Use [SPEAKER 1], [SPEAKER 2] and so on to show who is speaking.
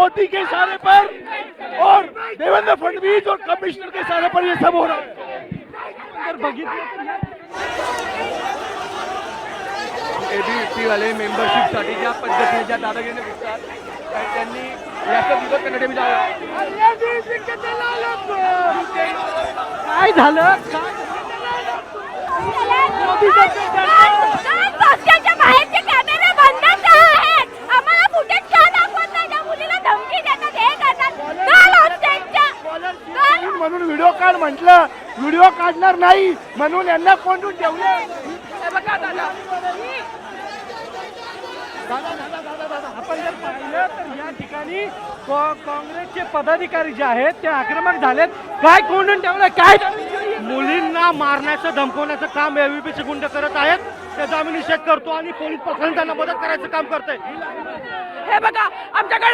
[SPEAKER 1] मोदी के इशारे पर और देवेंद्र फडणवीस और कमिश्नर के इशारे पर ये सब हो रहा है।
[SPEAKER 2] एबीवीपी वाले मेंबरशिपसाठी ज्या पद्धतीने ज्या दादागिरीने दिसतात त्यांनी याचा विरोध करण्यासाठी
[SPEAKER 1] काय झालं
[SPEAKER 3] पक्षाच्या बाहेरचे कॅमेरे बंद का आहेत? आम्हाला फुटेज का दाखवत नाही? त्या मुलीला धमकी देतात, हे करतात. का हॉस्टेलच्या?
[SPEAKER 1] म्हणून व्हिडिओ काढ म्हटलं, व्हिडिओ काढणार नाही म्हणून यांना कोंडून ठेवलं. आपण जर पाहिलं तर या ठिकाणी काँग्रेसचे पदाधिकारी जे आहेत ते आक्रमक झालेत. काय कोंडून ठेवलं? काय मुलींना मारण्याचं धमकवण्याचं काम एबीवीपीचे गुंड करत आहेत. त्याचा आम्ही निषेध करतो आणि पोलीस प्रशासन त्यांना मदत करायचं काम करतंय.
[SPEAKER 4] हे बघा आमच्याकडे